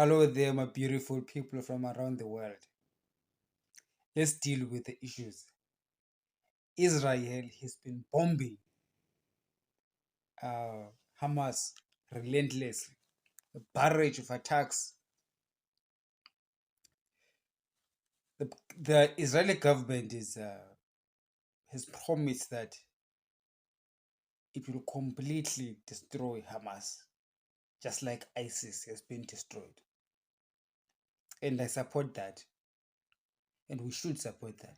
Hello there, my beautiful people from around the world. Let's deal with the issues. Israel has been bombing Hamas relentlessly, a barrage of attacks. The Israeli government has promised that it will completely destroy Hamas, just like ISIS has been destroyed. And I support that, and we should support that,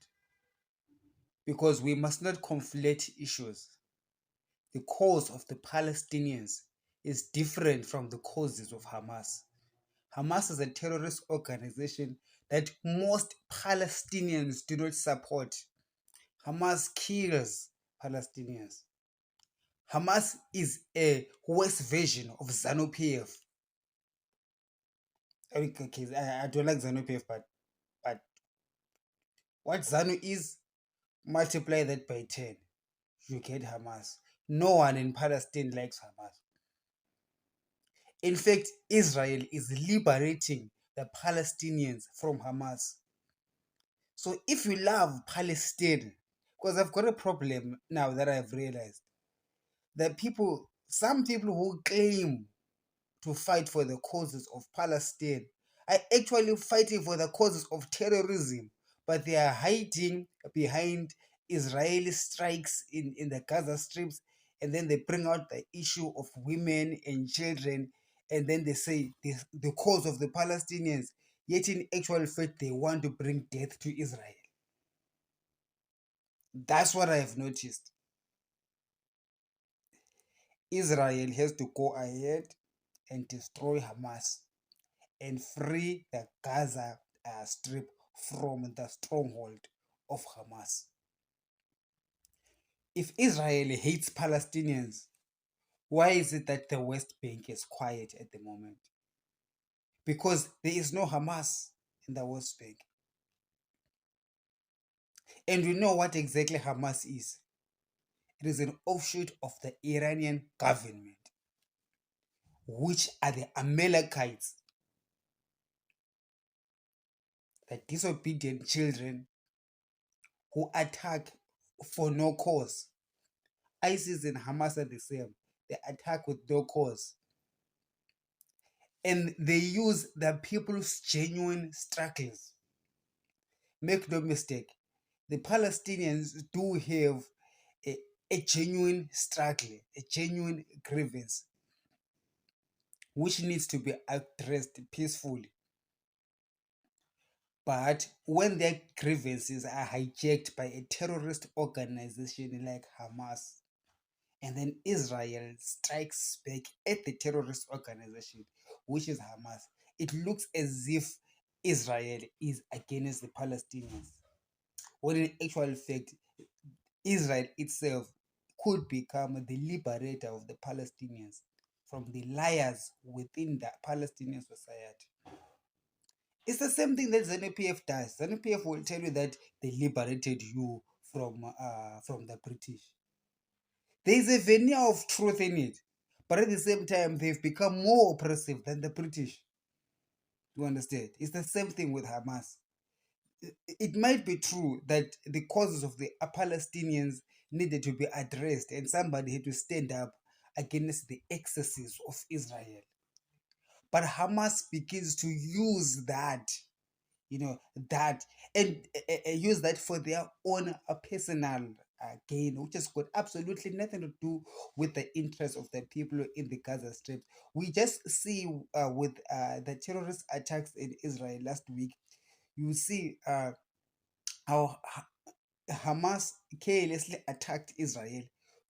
because we must not conflate issues. The cause of the Palestinians is different from the causes of Hamas. Hamas is a terrorist organization that most Palestinians do not support. Hamas kills Palestinians. Hamas is a worse version of ZANU-PF. Okay, I don't like ZANU-PF, but what ZANU is, multiply that by 10, you get Hamas. No one in Palestine likes Hamas. In fact, Israel is liberating the Palestinians from Hamas. So if you love Palestine, because I've got a problem now that I've realized that some people who claim to fight for the causes of Palestine are actually fighting for the causes of terrorism, but they are hiding behind Israeli strikes in the Gaza strips, and then they bring out the issue of women and children, and then they say the cause of the Palestinians, yet in actual fact they want to bring death to Israel. That's what I have noticed. Israel has to go ahead and destroy Hamas and free the Gaza Strip from the stronghold of Hamas. If Israel hates Palestinians, why is it that the West Bank is quiet at the moment? Because there is no Hamas in the West Bank. And we know what exactly Hamas is. It is an offshoot of the Iranian government, which are the Amalekites, the disobedient children who attack for no cause. ISIS and Hamas are the same. They attack with no cause. And they use the people's genuine struggles. Make no mistake, the Palestinians do have a genuine struggle, a genuine grievance, which needs to be addressed peacefully. But when their grievances are hijacked by a terrorist organization like Hamas, and then Israel strikes back at the terrorist organization, which is Hamas, it looks as if Israel is against the Palestinians, when in actual fact, Israel itself could become the liberator of the Palestinians from the liars within the Palestinian society. It's the same thing that ZANU-PF does. ZANU-PF will tell you that they liberated you from the British. There is a veneer of truth in it, but at the same time, they've become more oppressive than the British. You understand? It's the same thing with Hamas. It might be true that the causes of the Palestinians needed to be addressed, and somebody had to stand up against the excesses of Israel. But Hamas begins to use that, that and use that for their own personal gain, which has got absolutely nothing to do with the interests of the people in the Gaza Strip. We just see with the terrorist attacks in Israel last week, you see how Hamas carelessly attacked Israel,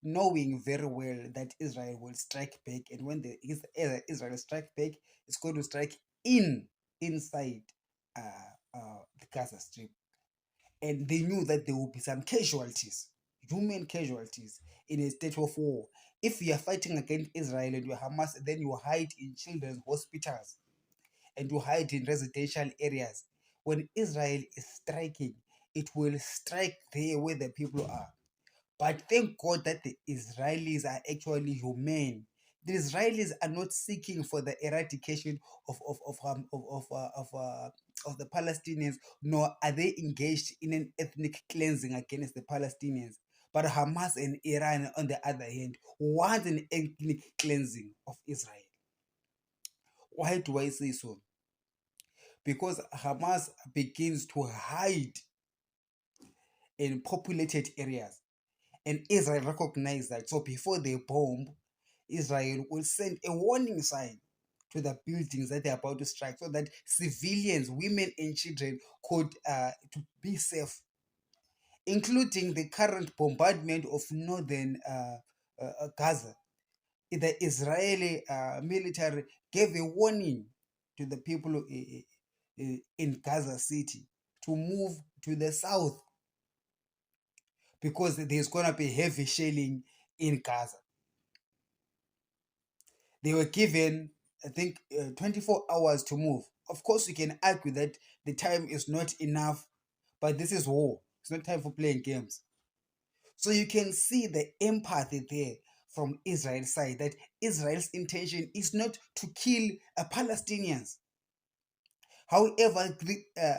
knowing very well that Israel will strike back, and when Israel strike back, it's going to strike inside the Gaza Strip, and they knew that there will be some casualties, human casualties, in a state of war. If you are fighting against Israel and you are Hamas, then you hide in children's hospitals and you hide in residential areas. When Israel is striking, it will strike there where the people are. But thank God that the Israelis are actually humane. The Israelis are not seeking for the eradication of the Palestinians, nor are they engaged in an ethnic cleansing against the Palestinians. But Hamas and Iran, on the other hand, want an ethnic cleansing of Israel. Why do I say so? Because Hamas begins to hide in populated areas, and Israel recognizes that. So before they bomb, Israel will send a warning sign to the buildings that they're about to strike, so that civilians, women and children could to be safe, including the current bombardment of northern Gaza. The Israeli military gave a warning to the people in Gaza City to move to the south because there's going to be heavy shelling in Gaza. They were given, I think, 24 hours to move. Of course, you can argue that the time is not enough, but this is war. It's not time for playing games. So you can see the empathy there from Israel's side, that Israel's intention is not to kill Palestinians. However,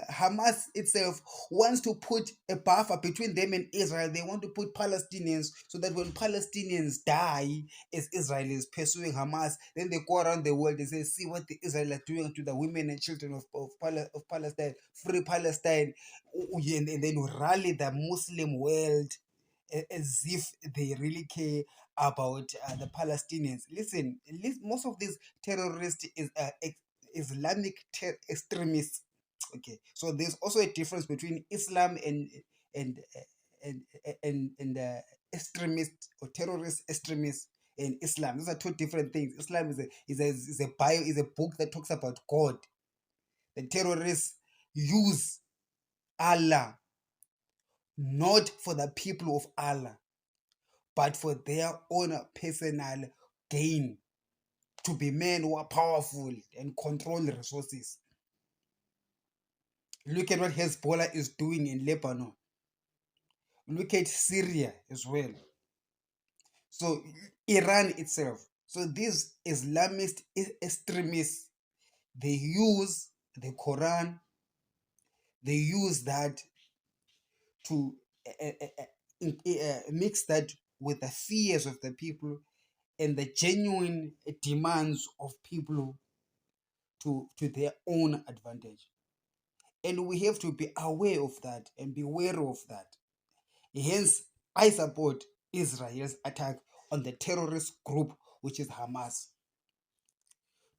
Hamas itself wants to put a buffer between them and Israel. They want to put Palestinians so that when Palestinians die, as Israel is pursuing Hamas, then they go around the world and say, see what the Israel are doing to the women and children of Palestine, free Palestine, and then rally the Muslim world as if they really care about the Palestinians. Listen, most of these terrorists is Islamic extremists. Okay, so there's also a difference between Islam and and extremist or terrorist extremists and Islam. Those are two different things. Islam is a book that talks about God. The terrorists use Allah not for the people of Allah, but for their own personal gain, to be men who are powerful and control resources. Look at what Hezbollah is doing in Lebanon. Look at Syria as well. So Iran itself. So these Islamist extremists, they use the Quran, they use that to mix that with the fears of the people and the genuine demands of people to their own advantage. And we have to be aware of that and be wary of that. Hence, I support Israel's attack on the terrorist group, which is Hamas,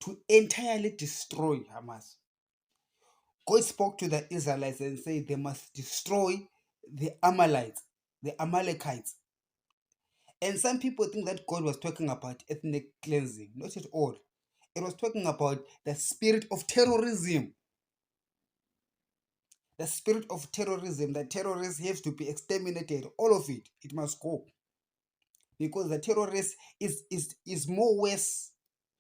to entirely destroy Hamas. God spoke to the Israelites and said they must destroy the Amalekites. And some people think that God was talking about ethnic cleansing. Not at all. It was talking about the spirit of terrorism. The spirit of terrorism, that terrorists have to be exterminated. All of it. It must go. Because the terrorist is more worse.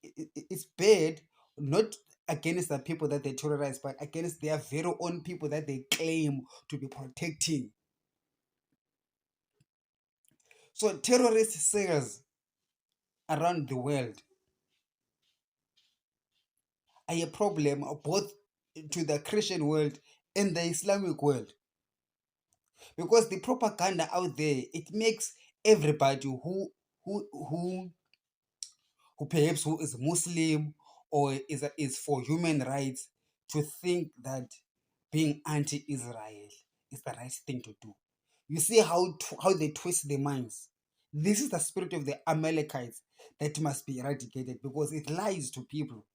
It's bad, not against the people that they terrorize, but against their very own people that they claim to be protecting. So terrorist cells around the world are a problem both to the Christian world and the Islamic world. Because the propaganda out there, it makes everybody who perhaps who is Muslim or is for human rights to think that being anti-Israel is the right thing to do. You see how they twist their minds. This is the spirit of the Amalekites that must be eradicated because it lies to people.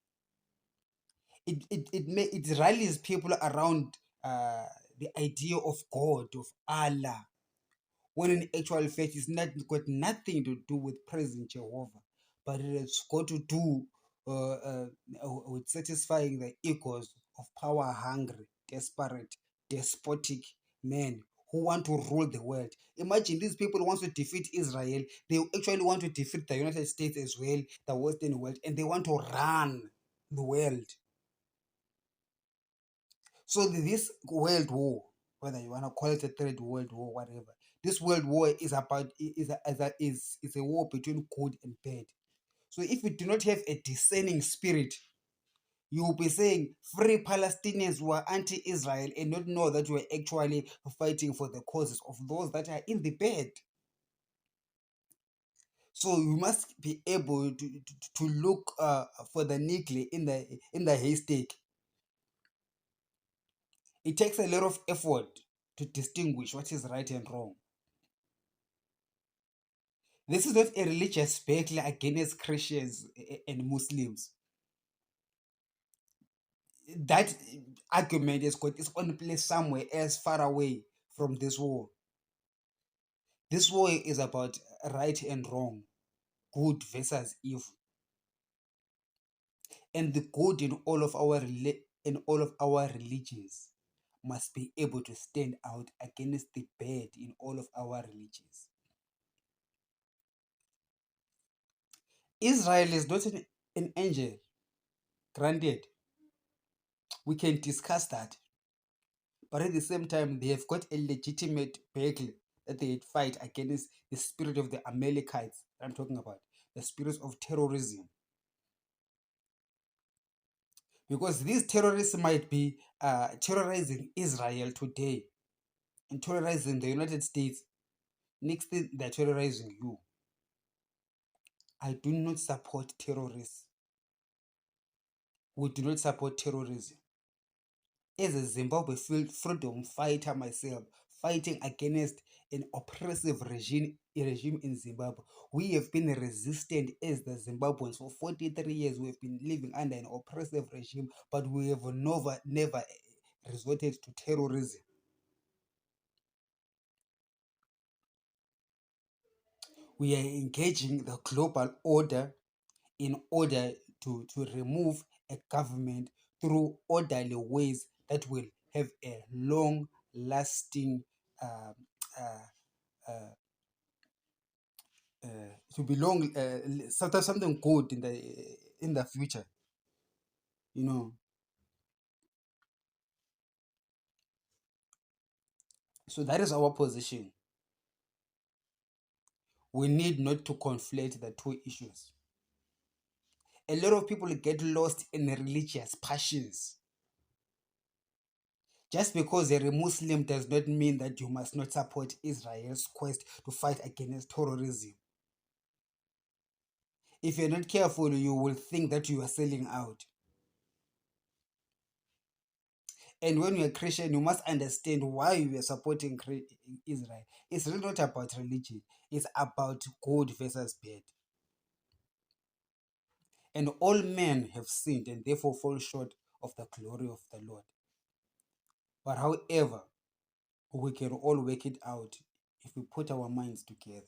It rallies people around the idea of God, of Allah, when in actual fact it's not got nothing to do with praising Jehovah, but it has got to do with satisfying the egos of power hungry, desperate, despotic men who want to rule the world. Imagine these people want to defeat Israel. They actually want to defeat the United States as well, the Western world, and they want to run the world. So this world war, whether you want to call it a third world war, whatever, this world war is about is a war between good and bad. So if you do not have a discerning spirit, you will be saying free Palestinians who are anti-Israel and not know that you are actually fighting for the causes of those that are in the bed. So you must be able to look for the nickel in the haystack. It takes a lot of effort to distinguish what is right and wrong. This is not a religious battle against Christians and Muslims. That argument has got its own place somewhere else far away from this war. This war is about right and wrong, good versus evil. And the good in all of our religions must be able to stand out against the bad in all of our religions. Israel is not an angel, granted. We can discuss that. But at the same time, they have got a legitimate battle that they fight against the spirit of the Amalekites that I'm talking about, the spirit of terrorism. Because these terrorists might be terrorizing Israel today and terrorizing the United States. Next thing, they're terrorizing you. I do not support terrorists. We do not support terrorism. As a Zimbabwe freedom fighter myself, fighting against an oppressive regime in Zimbabwe, we have been resistant as the Zimbabweans for 43 years. We have been living under an oppressive regime, but we have never resorted to terrorism. We are engaging the global order in order to remove a government through orderly ways that will have a long lasting um, uh, uh, to belong something good in the future, you know. So that is our position. We need not to conflate the two issues. A lot of people get lost in religious passions. Just because you're a Muslim does not mean that you must not support Israel's quest to fight against terrorism. If you're not careful, you will think that you are selling out. And when you're a Christian, you must understand why you are supporting Israel. It's really not about religion, it's about good versus bad. And all men have sinned and therefore fall short of the glory of the Lord. But however, we can all work it out if we put our minds together.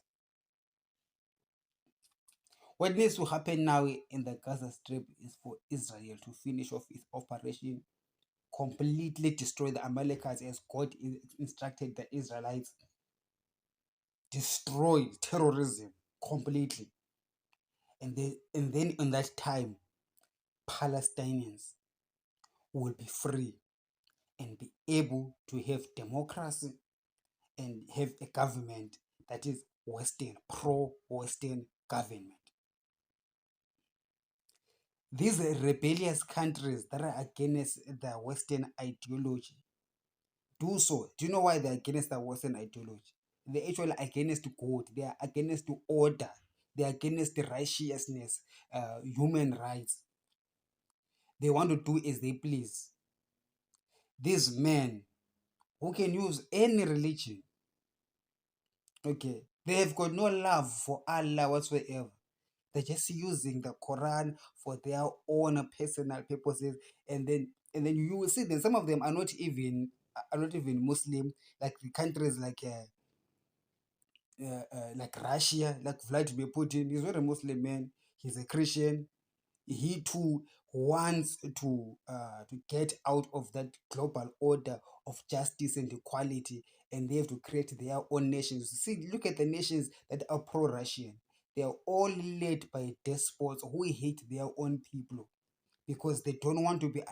What needs to happen now in the Gaza Strip is for Israel to finish off its operation, completely destroy the Amalekites as God instructed the Israelites, destroy terrorism completely. And then in that time, Palestinians will be free and be able to have democracy and have a government that is Western, pro-Western government. These rebellious countries that are against the Western ideology do so. Do you know why they're against the Western ideology? They're actually against God. They are against order. They are against righteousness, human rights. They want to do as they please. These men who can use any religion, okay, they have got no love for Allah whatsoever. They're just using the Quran for their own personal purposes, and then you will see that some of them are not even Muslim, like the countries like Russia, like Vladimir Putin. He's not a Muslim man; he's a Christian. He too wants to get out of that global order of justice and equality, and they have to create their own nations. See, look at the nations that are pro-Russian. They are all led by despots who hate their own people because they don't want to be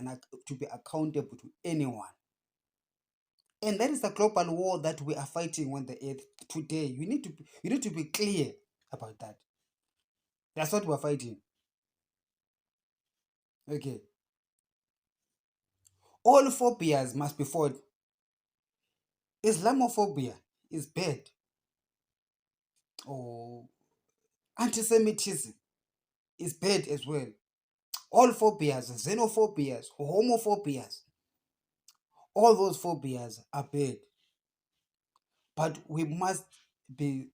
accountable to anyone. And that is the global war that we are fighting on the earth today. You need to be clear about that. That's what we're fighting. Okay. All phobias must be fought. Islamophobia is bad. Or anti-Semitism is bad as well. All phobias, xenophobias, homophobias, all those phobias are bad. But we must be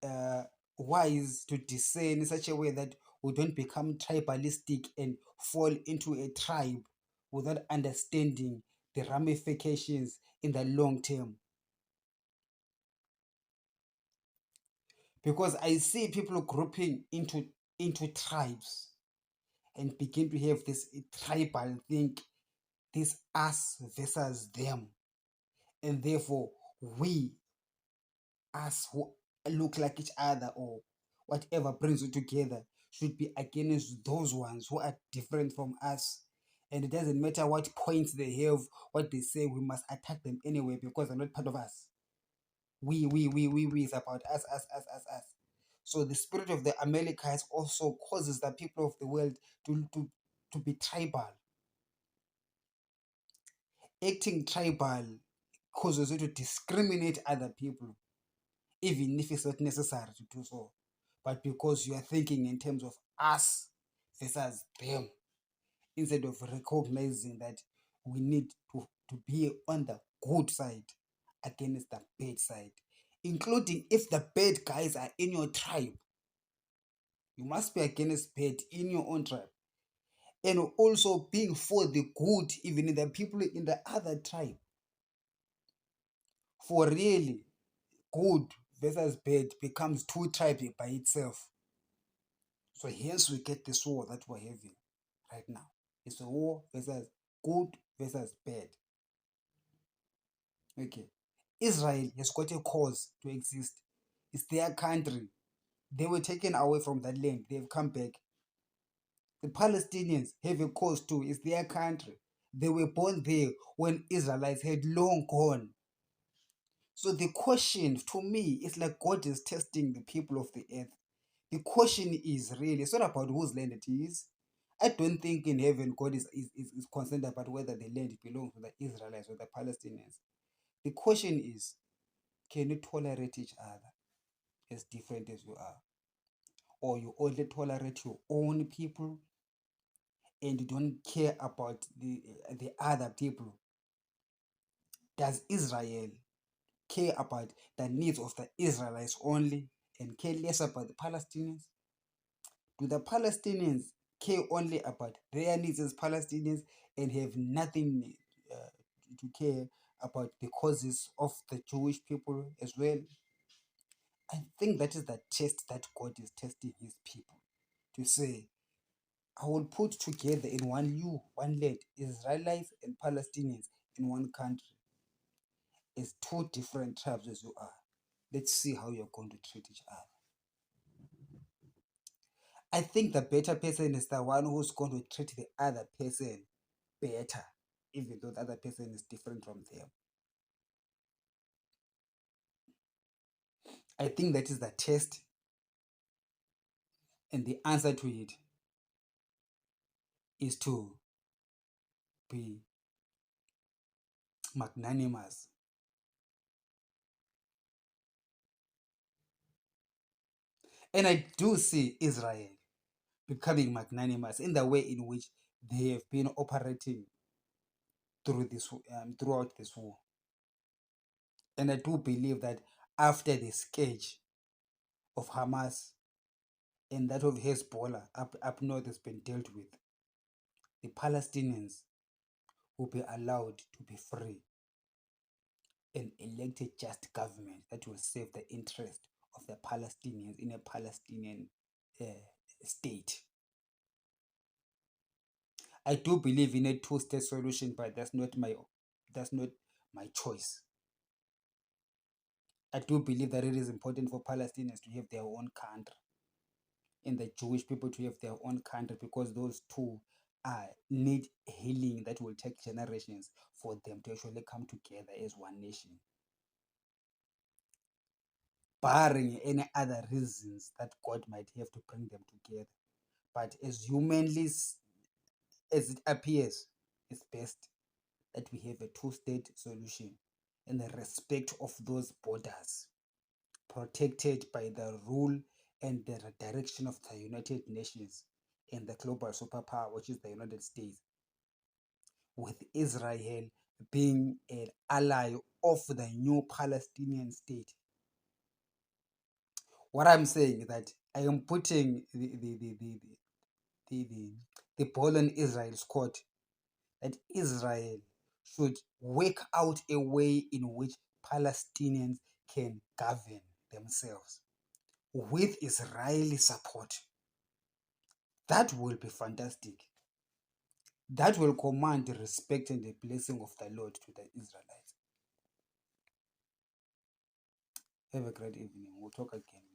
uh, wise to discern in such a way that we don't become tribalistic and fall into a tribe without understanding the ramifications in the long term. Because I see people grouping into tribes and begin to have this tribal thing, this us versus them, and therefore we, us who look like each other or whatever brings you together, should be against those ones who are different from us. And it doesn't matter what points they have, what they say, we must attack them anyway because they're not part of us. We is about us. So the spirit of the Amalekites also causes the people of the world to be tribal. Acting tribal causes you to discriminate other people, even if it's not necessary to do so. But because you are thinking in terms of us versus them, instead of recognizing that we need to be on the good side against the bad side, including if the bad guys are in your tribe. You must be against bad in your own tribe. And also being for the good, even in the people in the other tribe. For really, good versus bad becomes two tribes by itself. So hence we get this war that we're having right now. It's a war versus good versus bad. Okay. Israel has got a cause to exist. It's their country. They were taken away from that land. They've come back. The Palestinians have a cause too. It's their country. They were born there when Israelites had long gone. So the question to me is like God is testing the people of the earth. The question is really, it's not about whose land it is. I don't think in heaven God is concerned about whether the land belongs to the Israelites or the Palestinians. The question is, can you tolerate each other as different as you are? Or you only tolerate your own people and you don't care about the other people? Does Israel care about the needs of the Israelites only and care less about the Palestinians? Do the Palestinians care only about their needs as Palestinians and have nothing uh, to care about the causes of the Jewish people as well? I think that is the test that God is testing his people to say, I will put together in one land, Israelites and Palestinians in one country, as two different tribes as you are. Let's see how you're going to treat each other. I think the better person is the one who's going to treat the other person better, even though the other person is different from them. I think that is the test, and the answer to it is to be magnanimous. And I do see Israel becoming magnanimous in the way in which they have been operating throughout this war. And I do believe that after the scourge of Hamas and that of Hezbollah up north has been dealt with, the Palestinians will be allowed to be free and elect a just government that will serve the interest of the Palestinians in a Palestinian uh, state. I do believe in a two-state solution, but that's not my choice. I do believe that it is important for Palestinians to have their own country and the Jewish people to have their own country because those two need healing that will take generations for them to actually come together as one nation. barring any other reasons that God might have to bring them together. But as humanly as it appears, it's best that we have a two-state solution in the respect of those borders, protected by the rule and the direction of the United Nations and the global superpower, which is the United States, with Israel being an ally of the new Palestinian state. What I'm saying is that I am putting the ball in Israel's court, that Israel should work out a way in which Palestinians can govern themselves with Israeli support. That will be fantastic. That will command the respect and the blessing of the Lord to the Israelites. Have a great evening. We'll talk again.